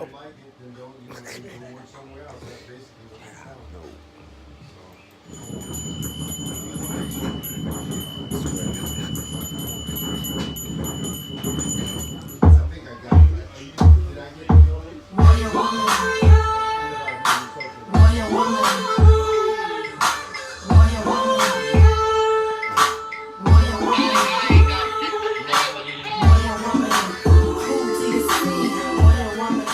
don't like it, then don't, you know, go work somewhere else. That's basically what it sounds like. So, we want to make sure we negotiate on that. I won't make sure we negotiate. I think I got it. Did I get it already? Warrior woman. What about when you talk to Warrior woman. Warrior woman. Warrior woman. Warrior woman. Who do you see? Warrior woman.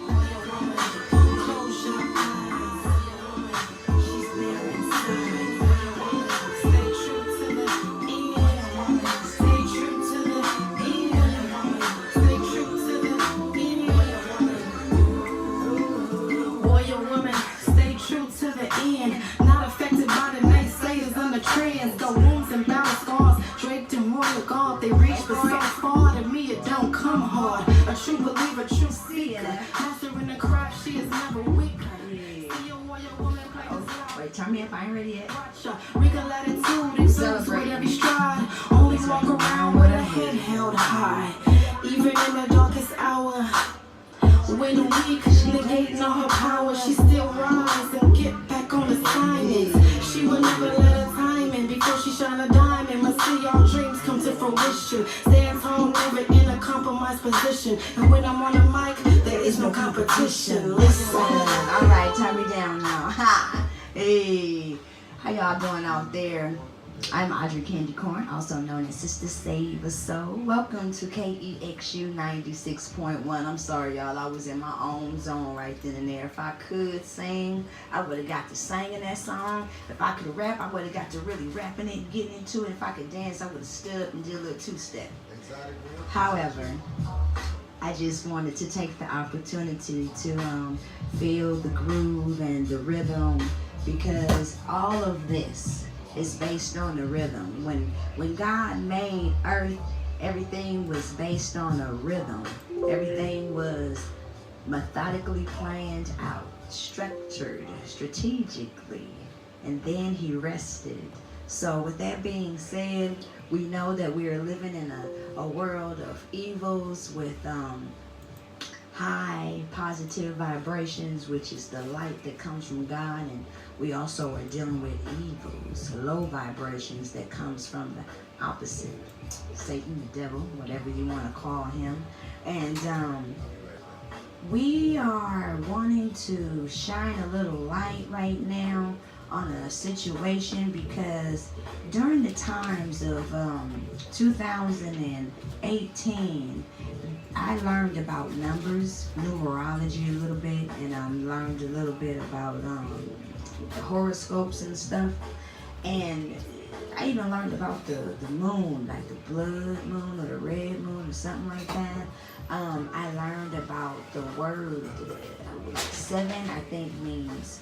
Warrior woman. Close your eyes. Warrior woman. She's there inside. Warrior woman. Stay true to the end. Warrior woman. Stay true to the end. Warrior woman. Stay true to the end. Warrior woman. Stay true to the end. Not affected by the naysayers and the trends. The wounds and battle scars draped in royal garb. They reach but so far. To me it don't come hard. A true believer, true seeker. Master in the craft, she is never weak. See a warrior woman play this loud. Wait, turn me up. I ain't ready yet. Regal attitude exudes with every stride. Only walk around with her head held high. Even in the darkest hour, when weak, negating all her power, she still rise and get back on assignments. She will never let her timing before she shine a diamond. Must see all dreams come to fruition. Stands home, never in a compromised position. And when I'm on the mic, there is no competition. Listen. All right, turn me down now. Ha! Hey, how y'all doing out there? I'm Audrey Candy Corn, also known as Sister Save a Soul. Welcome to KEXU 96.1. I'm sorry, y'all. I was in my own zone right then and there. If I could sing, I would have got to singing that song. If I could rap, I would have got to really rapping it and getting into it. If I could dance, I would have stood up and did a little two-step. However, I just wanted to take the opportunity to feel the groove and the rhythm, because all of this is based on the rhythm. When God made earth, everything was based on a rhythm. Everything was methodically planned out, structured, strategically, and then he rested. So with that being said, we know that we are living in a world of evils with high positive vibrations, which is the light that comes from God, and we also are dealing with evils, low vibrations that comes from the opposite, Satan, the devil, whatever you want to call him. And we are wanting to shine a little light right now on a situation, because during the times of 2018, I learned about numbers, numerology a little bit, and I learned a little bit about horoscopes and stuff. And I even learned about the moon, like the blood moon or the red moon or something like that. I learned about the word 7, I think, means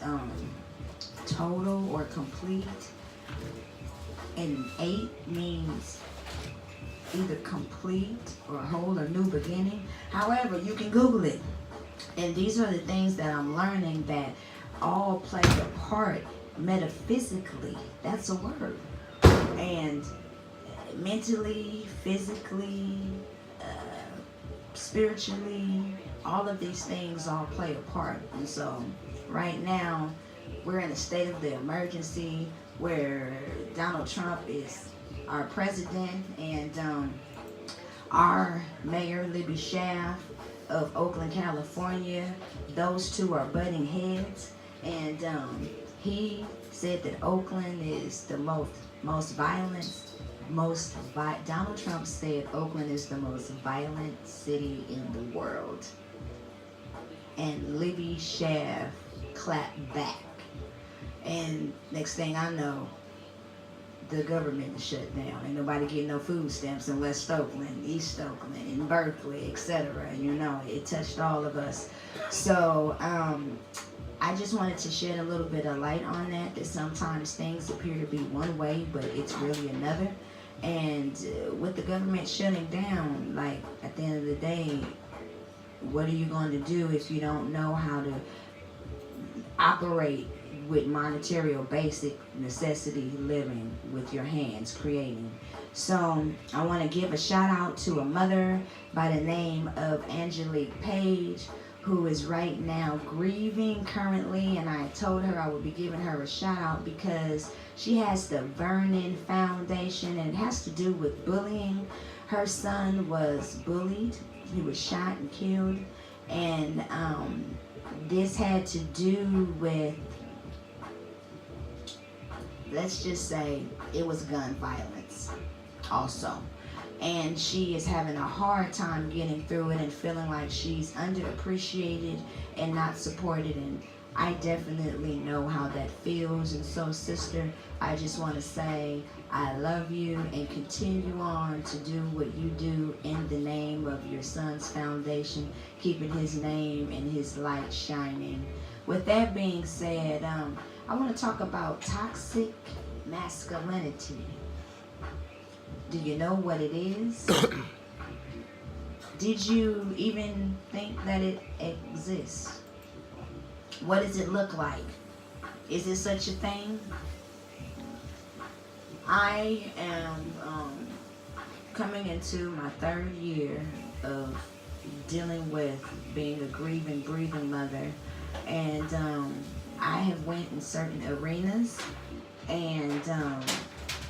total or complete, and 8 means either complete or whole or new beginning. However, you can Google it. And these are the things that I'm learning that all play a part metaphysically. That's a word. And mentally, physically, spiritually, all of these things all play a part. And so right now, we're in a state of the emergency where Donald Trump is our president, and our mayor, Libby Schaaf of Oakland, California, those two are butting heads. And he said that Oakland is the most violent, Donald Trump said Oakland is the most violent city in the world. And Libby Schaaf clapped back. And next thing I know, the government is shut down. Ain't nobody getting no food stamps in West Oakland, East Oakland, in Berkeley, etc. You know, it touched all of us. So I just wanted to shed a little bit of light on that sometimes things appear to be one way, but it's really another. And with the government shutting down, like, at the end of the day, what are you going to do if you don't know how to operate with monetary or basic necessity living with your hands, creating? So I want to give a shout out to a mother by the name of Angelique Page, who is right now grieving currently, and I told her I would be giving her a shout out because she has the Vernon Foundation, and it has to do with bullying. Her son was bullied, he was shot and killed, and this had to do with, let's just say, it was gun violence also. And she is having a hard time getting through it and feeling like she's underappreciated and not supported. And I definitely know how that feels. And so, sister, I just want to say I love you, and continue on to do what you do in the name of your son's foundation, keeping his name and his light shining. With that being said, I want to talk about toxic masculinity. Do you know what it is? Did you even think that it exists? What does it look like? Is there such a thing? I am coming into my 3rd year of dealing with being a grieving, breathing mother, and I have went in certain arenas, and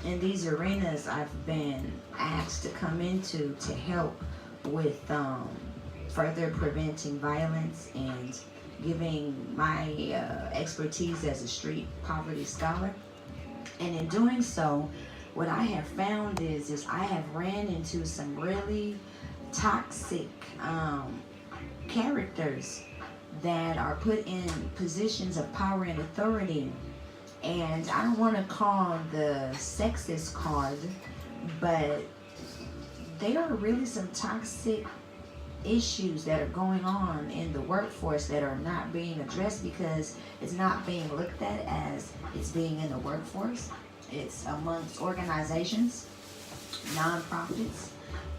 in these arenas I've been asked to come into to help with further preventing violence and giving my expertise as a street poverty scholar. And in doing so, what I have found is I have ran into some really toxic characters that are put in positions of power and authority. And I don't want to call the sexist card, but there are really some toxic issues that are going on in the workforce that are not being addressed because it's not being looked at as it's being in the workforce. It's amongst organizations, nonprofits,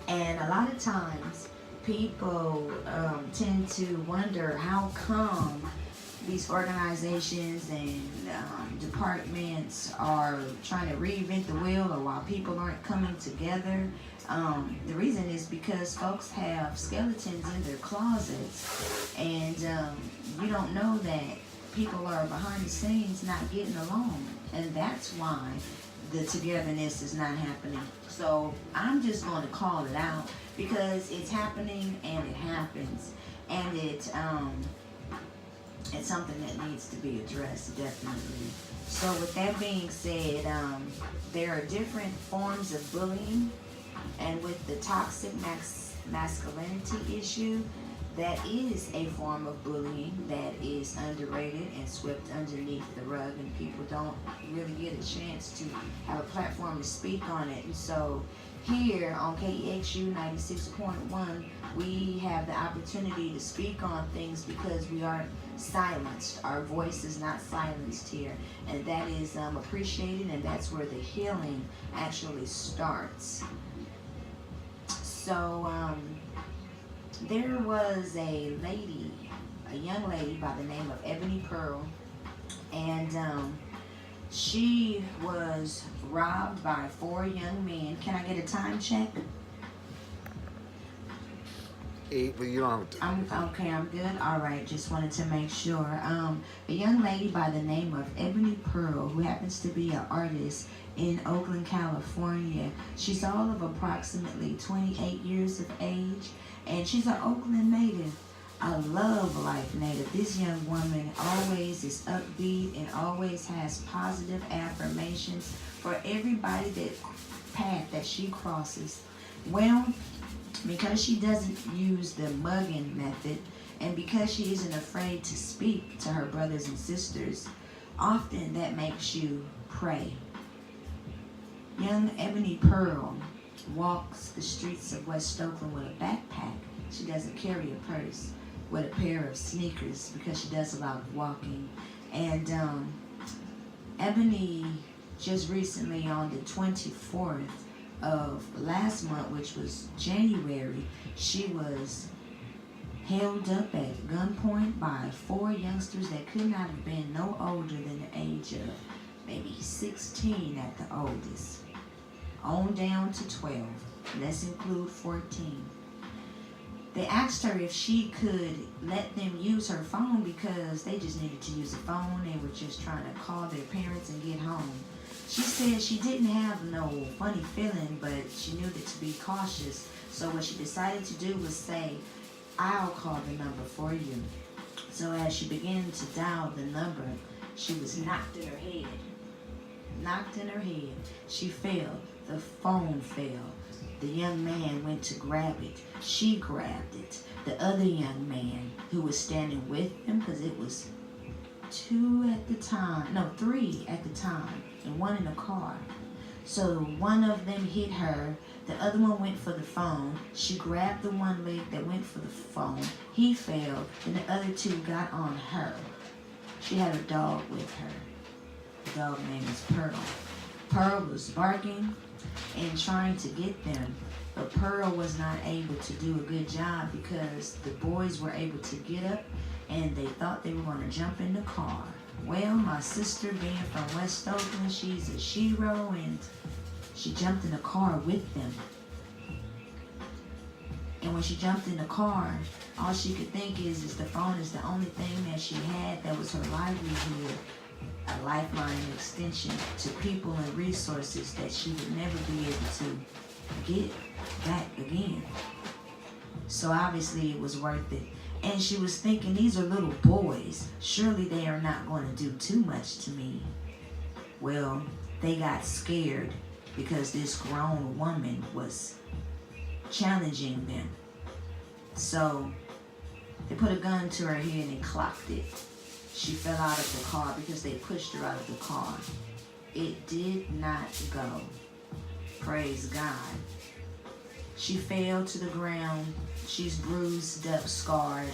and a lot of times people tend to wonder how come these organizations and departments are trying to reinvent the wheel, or while people aren't coming together. The reason is because folks have skeletons in their closets, and you don't know that people are behind the scenes not getting along, and that's why the togetherness is not happening. So I'm just going to call it out because it's happening and it happens, and it's something that needs to be addressed, definitely. So with that being said, there are different forms of bullying, and with the toxic masculinity issue, that is a form of bullying that is underrated and swept underneath the rug, and people don't really get a chance to have a platform to speak on it. And so here on KEXU 96.1, we have the opportunity to speak on things because we aren't silenced. Our voice is not silenced here, and that is appreciated, and that's where the healing actually starts. So there was a young lady by the name of Ebony Pearl, and she was robbed by 4 young men. Can I get a time check? 8, but you don't have to. I'm good. All right, just wanted to make sure. A young lady by the name of Ebony Pearl, who happens to be an artist in Oakland, California. She's all of approximately 28 years of age, and she's an Oakland native, a Love Life native. This young woman always is upbeat and always has positive affirmations for everybody path that she crosses. Well, because she doesn't use the mugging method, and because she isn't afraid to speak to her brothers and sisters, often that makes you pray. Young Ebony Pearl walks the streets of West Oakland with a backpack. She doesn't carry a purse, with a pair of sneakers because she does a lot of walking. And Ebony just recently on the 24th of last month, which was January, she was held up at gunpoint by 4 youngsters that could not have been no older than the age of maybe 16 at the oldest. on down to 12. Let's include 14. They asked her if she could let them use her phone because they just needed to use a phone. They were just trying to call their parents and get home. She said she didn't have no funny feeling, but she knew that to be cautious. So what she decided to do was say, I'll call the number for you. So as she began to dial the number, she was knocked in her head. Knocked in her head. She fell. The phone fell. The young man went to grab it. She grabbed it. The other young man who was standing with them, because it was 3 at the time, and one in the car. So one of them hit her. The other one went for the phone. She grabbed the one leg that went for the phone. He fell, and the other two got on her. She had a dog with her. The dog name is Pearl. Pearl was barking and trying to get them, but Pearl was not able to do a good job because the boys were able to get up and they thought they were going to jump in the car. Well, my sister, being from West Oakland, she's a shero, and she jumped in the car with them. And when she jumped in the car, all she could think is the phone is the only thing that she had that was her livelihood, a lifeline extension to people and resources that she would never be able to get back again. So obviously it was worth it. And she was thinking, these are little boys. Surely they are not going to do too much to me. Well, they got scared because this grown woman was challenging them. So they put a gun to her head and clocked it. She fell out of the car because they pushed her out of the car. It did not go. Praise God. She fell to the ground. She's bruised up, scarred.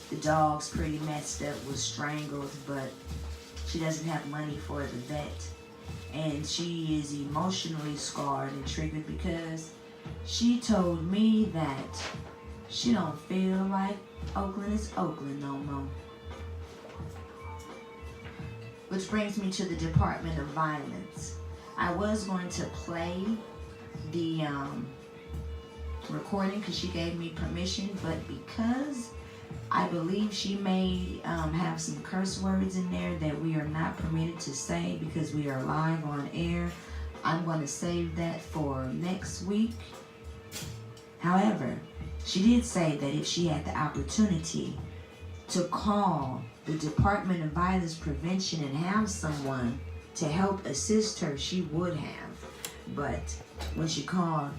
The dog's pretty messed up, was strangled, but she doesn't have money for the vet. And she is emotionally scarred and triggered because she told me that she don't feel like Oakland is Oakland no more. Which brings me to the Department of Violence. I was going to play the recording because she gave me permission, but because I believe she may have some curse words in there that we are not permitted to say because we are live on air, I'm going to save that for next week. However, she did say that if she had the opportunity to call the Department of Violence Prevention and have someone to help assist her, she would have. But when she called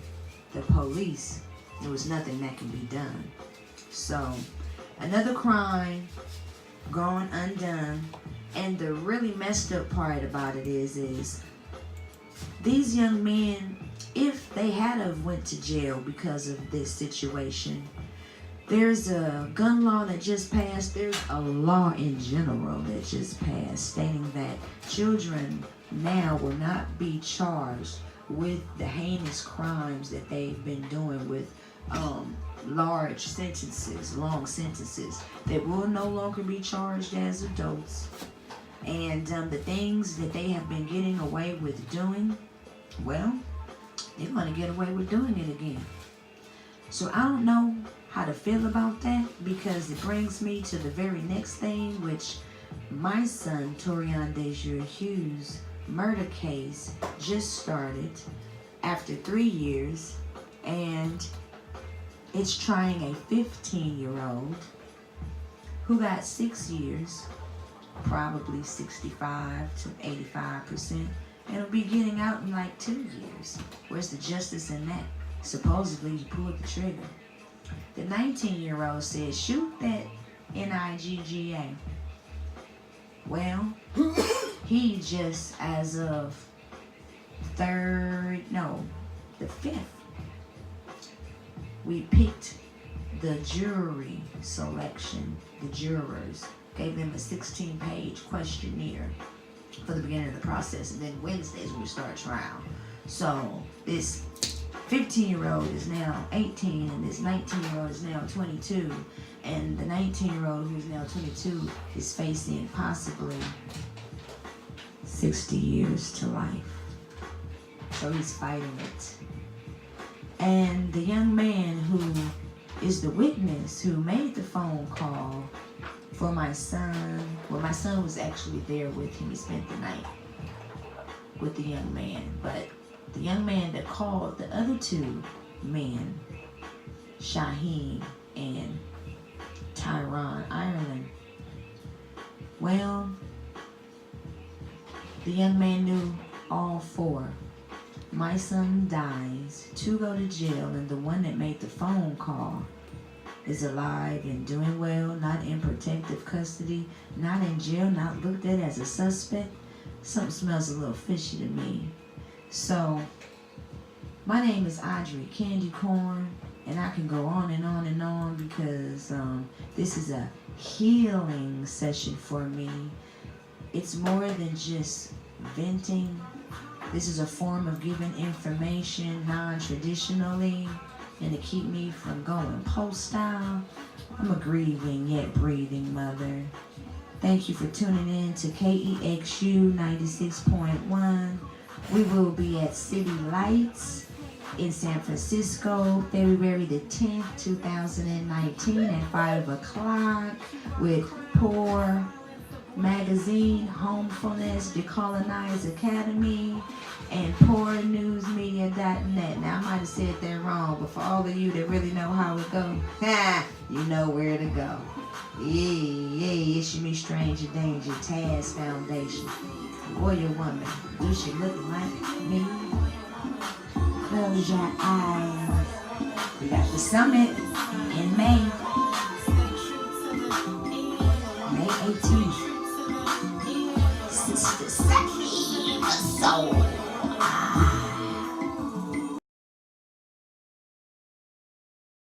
the police, there was nothing that can be done. So, another crime going undone. And the really messed up part about it is these young men, if they had have went to jail because of this situation, there's a gun law that just passed. There's a law in general that just passed stating that children now will not be charged with the heinous crimes that they've been doing with large sentences, long sentences. They will no longer be charged as adults. And the things that they have been getting away with doing, well, they're going to get away with doing it again. So I don't know how to feel about that because it brings me to the very next thing, which my son, Torian Dejour Hughes' murder case just started after 3 years, and it's trying a 15-year-old who got 6 years, probably 65 to 85%, and will be getting out in like 2 years. Where's the justice in that? Supposedly he pulled the trigger. The 19-year-old said, shoot that NIGGA. Well, he just, as of the 5th, we picked the jury selection, the jurors, gave them a 16-page questionnaire for the beginning of the process, and then Wednesdays we start trial. So this 15-year-old is now 18, and this 19-year-old is now 22, and the 19-year-old who's now 22 is facing possibly 60 years to life. So he's fighting it. And the young man who is the witness who made the phone call for my son, well, my son was actually there with him. He spent the night with the young man. But the young man that called the other two men, Shaheen and Tyrone Ireland, well, the young man knew all four. My son dies, two go to jail, and the one that made the phone call is alive and doing well, not in protective custody, not in jail, not looked at as a suspect. Something smells a little fishy to me. So, my name is Audrey Candy Corn, and I can go on and on and on because this is a healing session for me. It's more than just venting. This is a form of giving information non-traditionally and to keep me from going post-style. I'm a grieving yet breathing mother. Thank you for tuning in to KEXU 96.1. We will be at City Lights in San Francisco, February the 10th, 2019 at 5 o'clock with Poor Magazine, Homefulness, Decolonize Academy, and poornewsmedia.net. Now, I might have said that wrong, but for all of you that really know how it goes, you know where to go. Yeah, it's me, Stranger Danger, Taz Foundation, Warrior Woman. Do she look like me? Close your eyes. We got the summit in May.